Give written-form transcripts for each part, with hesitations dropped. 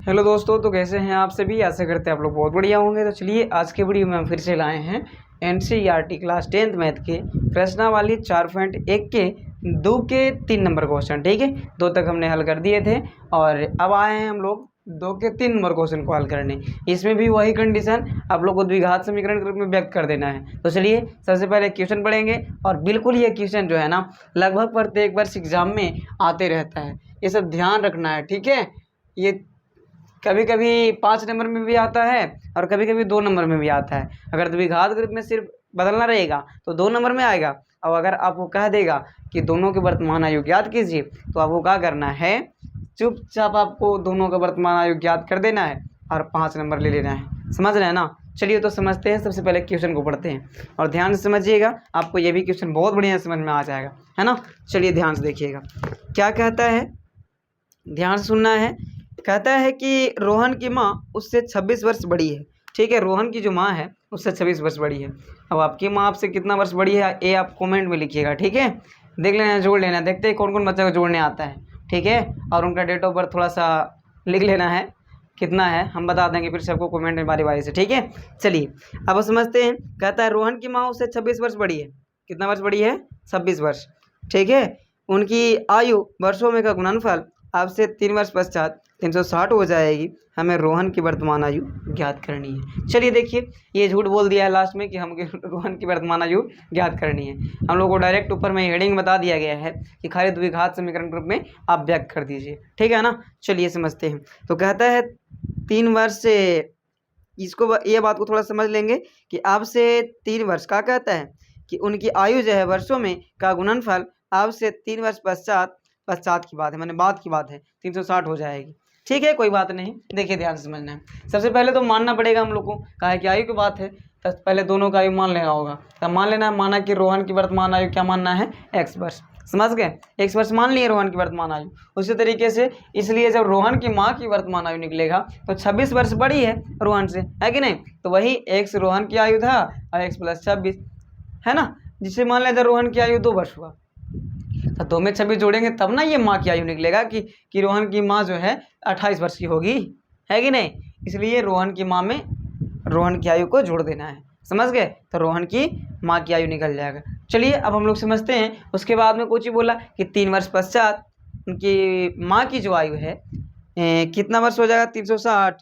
Hello दोस्तों, तो कैसे हैं आप सभी। आशा करते हैं आप लोग बहुत बढ़िया होंगे। तो चलिए आज के वीडियो में हम फिर से लाए हैं एनसीईआरटी क्लास 10th मैथ के प्रश्नावली 4.1 के 2 के 3 नंबर क्वेश्चन। ठीक है, 2 तक हमने हल कर दिए थे और अब आए हैं हम लोग 2 के 3 नंबर क्वेश्चन को हल करने। इसमें भी वही कंडीशन, आप लोग को द्विघात समीकरण के रूप में व्यक्त कर देना है। तो चलिए सबसे पहले क्वेश्चन पढ़ेंगे और बिल्कुल ये क्वेश्चन जो है ना लगभग प्रत्येक वर्ष एग्जाम में आते रहता है, ये सब ध्यान रखना है। ठीक है, ये कभी कभी 5 नंबर में भी आता है और कभी कभी 2 नंबर में भी आता है। अगर द्विघात ग्रुप में सिर्फ बदलना रहेगा तो 2 नंबर में आएगा, और अगर आपको कह देगा कि दोनों के वर्तमान आयु ज्ञात कीजिए तो आपको क्या करना है, चुपचाप आपको दोनों का वर्तमान आयु ज्ञात कर देना है और 5 नंबर ले लेना है। समझ रहे हैं ना। चलिए तो समझते हैं, सबसे पहले क्वेश्चन को पढ़ते हैं और ध्यान से समझिएगा, आपको ये भी क्वेश्चन बहुत बढ़िया समझ में आ जाएगा, है ना। चलिए ध्यान से देखिएगा क्या कहता है, ध्यान से सुनना है। कहता है कि रोहन की माँ उससे 26 वर्ष बड़ी है। ठीक है, रोहन की जो माँ है उससे 26 वर्ष बड़ी है। अब आपकी माँ आपसे कितना वर्ष बड़ी है ये आप कमेंट में लिखिएगा। ठीक है, देख लेना, जोड़ लेना, देखते हैं कौन कौन बच्चा को जोड़ने आता है। ठीक है, और उनका डेट ऑफ बर्थ थोड़ा सा लिख लेना है, कितना है हम बता देंगे फिर सबको कमेंट में बारी बारी से। ठीक है, चलिए अब समझते हैं। कहता है रोहन की माँ उससे 26 वर्ष बड़ी है। कितना वर्ष बड़ी है? 26 वर्ष। ठीक है, उनकी आयु वर्षों में का गुणनफल आपसे 3 वर्ष पश्चात 360 हो जाएगी। हमें रोहन की वर्तमान आयु ज्ञात करनी है। चलिए देखिए, ये झूठ बोल दिया है लास्ट में कि हम रोहन की वर्तमान आयु ज्ञात करनी है। हम लोग को डायरेक्ट ऊपर में हेडिंग बता दिया गया है कि खाली द्विघात समीकरण रूप में आप व्यक्त कर दीजिए। ठीक है ना, चलिए समझते हैं। तो कहता है 3 वर्ष से, इसको ये बात को थोड़ा समझ लेंगे कि आपसे 3 वर्ष का कहता है कि उनकी आयु जो है वर्षों में का गुणनफल आपसे 3 वर्ष पश्चात की बात है, मैंने बाद की बात है, 360 हो जाएगी। ठीक है, कोई बात नहीं। देखिए ध्यान से समझना है। सबसे पहले तो मानना पड़ेगा हम लोग को, कहा है कि आयु की बात है तो पहले दोनों का आयु मान लेना होगा। तो मान लेना है, माना कि रोहन की वर्तमान आयु क्या मानना है, x वर्ष। समझ गए, x वर्ष मान लिए रोहन की वर्तमान आयु। उसी तरीके से इसलिए जब रोहन की माँ की वर्तमान आयु निकलेगा तो 26 वर्ष बड़ी है रोहन से, है कि नहीं। तो वही x रोहन की आयु था और x + 26, है ना, जिससे मान लिया रोहन की आयु 2 वर्ष हुआ। तो 2 में 26 जोड़ेंगे तब ना ये माँ की आयु निकलेगा कि रोहन की माँ जो है 28 वर्ष की होगी, है कि नहीं। इसलिए रोहन की माँ में रोहन की आयु को जोड़ देना है। समझ गए, तो रोहन की माँ की आयु निकल जाएगा। चलिए अब हम लोग समझते हैं। उसके बाद में कुछ ही बोला कि 3 वर्ष पश्चात उनकी माँ की जो आयु है कितना वर्ष हो जाएगा, 360।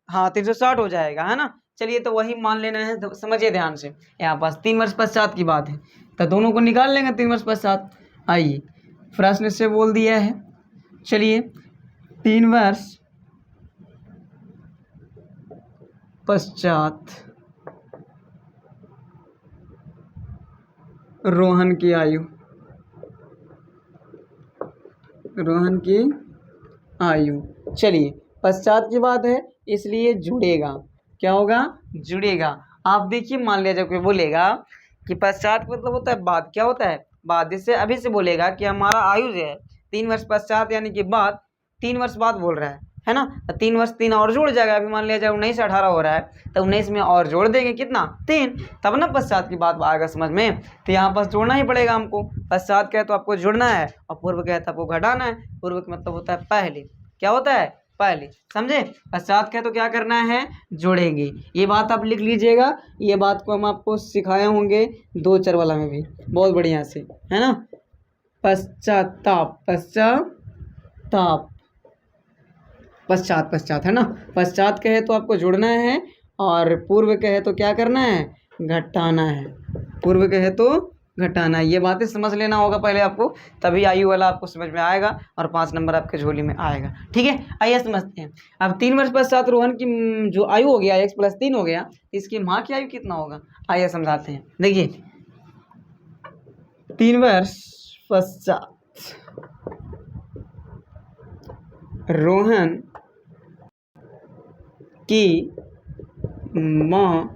हाँ 360 हो जाएगा, है ना। चलिए तो वही मान लेना है। तो समझिए ध्यान से, यहाँ पास 3 वर्ष पश्चात की बात है तो दोनों को निकाल लेंगे 3 वर्ष पश्चात। आइए प्रश्न से बोल दिया है। चलिए 3 वर्ष पश्चात रोहन की आयु, रोहन की आयु। चलिए पश्चात की बात है इसलिए जुड़ेगा, क्या होगा, जुड़ेगा। आप देखिए, मान लिया जब कोई बोलेगा कि पश्चात मतलब होता है बाद, क्या होता है, बाद। जिससे अभी से बोलेगा कि हमारा आयु जो है 3 वर्ष पश्चात यानी कि बाद, 3 वर्ष बाद बोल रहा है ना। तो 3 वर्ष 3 और जोड़ जाएगा। अभी मान लिया जाए 19 से 18 हो रहा है तो 19 में और जोड़ देंगे कितना, 3, तब ना पश्चात की बात आएगा समझ में। तो यहाँ पर जोड़ना ही पड़ेगा हमको। पश्चात कहे तो आपको जुड़ना है और पूर्व कहे तो आपको घटाना है। पूर्व का मतलब होता है पहले, क्या होता है, पहले। समझे, पश्चात कहे तो क्या करना है, जोड़ेंगे। ये बात आप लिख लीजिएगा। ये बात को हम आपको सिखाए होंगे 2 चर वाला में भी बहुत बढ़िया से, है ना। पश्चाताप, पश्चाताप, पश्चात, है ना। पश्चात कहे तो आपको जुड़ना है और पूर्व कहे तो क्या करना है, घटाना है। पूर्व कहे तो घटाना है। ये बातें समझ लेना होगा पहले आपको, तभी आयु वाला आपको समझ में आएगा और 5 नंबर आपके झोली में आएगा। ठीक है, आइए समझते हैं। अब 3 वर्ष पश्चात रोहन की जो आयु हो गया x + 3 हो गया, इसकी माँ की आयु कितना होगा, आइए समझाते हैं। देखिए 3 वर्ष पश्चात रोहन की माँ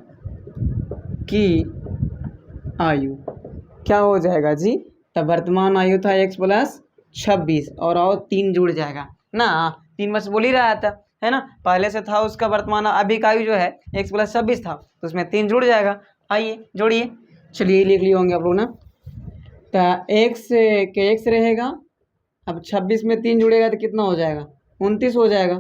की आयु क्या हो जाएगा जी, तब वर्तमान आयु था x + 26 और 3 जुड़ जाएगा ना। 3 वर्ष बोल ही रहा था, है ना। पहले से था उसका वर्तमान, अभी का आयु जो है x + 26 था तो उसमें 3 जुड़ जाएगा। आइए जोड़िए। चलिए लिख लिए होंगे आप लोग ना। तो x के x रहेगा, अब 26 में 3 जुड़ेगा तो कितना हो जाएगा, 29 हो जाएगा।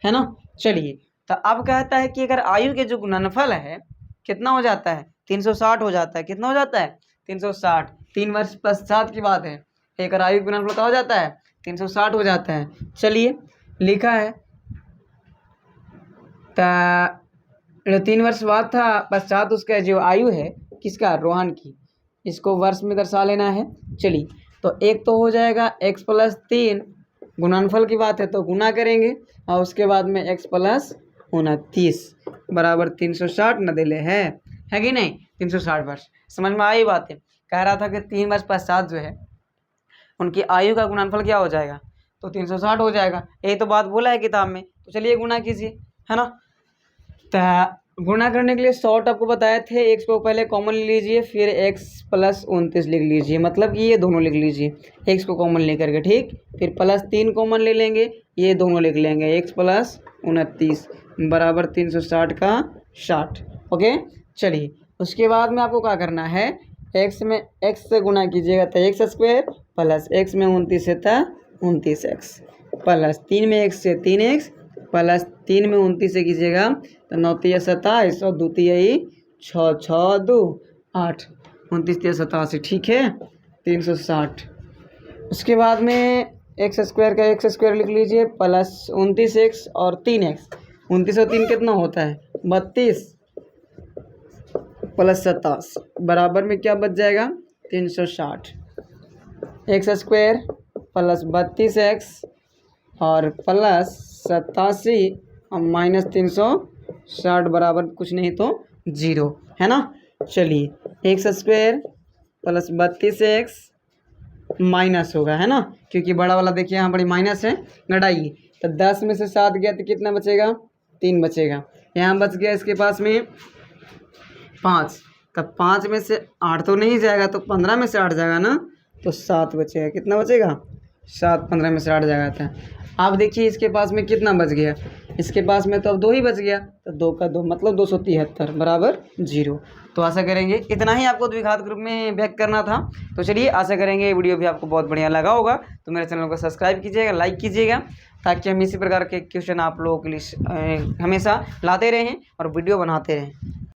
है ना। चलिए, तो अब कहता है कि अगर आयु के जो गुणनफल है कितना हो जाता है, 360 हो जाता है। कितना हो जाता है, 360। 3 वर्ष पश्चात की बात है, एक आयु गुणनफल क्या हो जाता है, 360 हो जाता है। चलिए, लिखा है तो 3 वर्ष बाद था पश्चात उसका जो आयु है किसका, रोहन की, इसको वर्ष में दर्शा लेना है। चलिए, तो एक तो हो जाएगा x प्लस 3, गुणनफल की बात है तो गुना करेंगे और उसके बाद में x प्लस 29 बराबर 360 न दिले है कि नहीं, 360 वर्ष। समझ में आई बात है। कह रहा था कि 3 वर्ष पश्चात जो है उनकी आयु का गुणनफल क्या हो जाएगा, तो 360 हो जाएगा। यही तो बात बोला है किताब में, तो चलिए गुना कीजिए, है ना। तो गुणा करने के लिए शॉर्ट आपको बताए थे, x को पहले कॉमन ले लीजिए, फिर x प्लस 29 लिख लीजिए, मतलब कि ये दोनों लिख लीजिए x को कॉमन लेकर के, ठीक। फिर प्लस 3 कॉमन ले लेंगे, ये दोनों लिख लेंगे, x प्लस 29 बराबर 360 का 60। ओके, चलिए उसके बाद में आपको क्या करना है, x में x से गुना कीजिएगा तो x स्क्वायर प्लस x में 29 है तो 29x प्लस 3 में x से 3x प्लस 3 में 29 से कीजिएगा तो 9 3 27 और 2 3 6 6 2 8 29 3 87, ठीक है, 360। उसके बाद में एक्स स्क्वायर का एक्स स्क्वायर लिख लीजिए प्लस 29x और 3x, 29 और 3 कितना होता है 32 प्लस 27 बराबर में क्या बच जाएगा 360। एक्स स्क्वायर प्लस 32x और प्लस 87 और माइनस 360 बराबर कुछ नहीं तो 0, है ना। चलिए, x square plus 32x minus होगा, है ना, क्योंकि बड़ा वाला देखिए यहाँ बड़ी माइनस है, घटाइए तो 10 में से 7 गया तो कितना बचेगा, 3 बचेगा। यहाँ बच गया इसके पास में 5, तब 5 में से 8 तो नहीं जाएगा तो 15 में से 8 जाएगा ना, तो 7 बचेगा। कितना बचेगा, 7, 15 में से 8 जाएगा था। आप देखिए इसके पास में कितना बच गया, इसके पास में तो अब 2 ही बच गया, तो 2 का 2 मतलब 273 बराबर 0। तो आशा करेंगे इतना ही आपको द्विघात ग्रुप में व्यक्त करना था। तो चलिए, आशा करेंगे ये वीडियो भी आपको बहुत बढ़िया लगा होगा। तो मेरे चैनल को सब्सक्राइब कीजिएगा, लाइक कीजिएगा, ताकि हम इसी प्रकार के क्वेश्चन आप लोगों के लिए हमेशा लाते रहें और वीडियो बनाते रहें।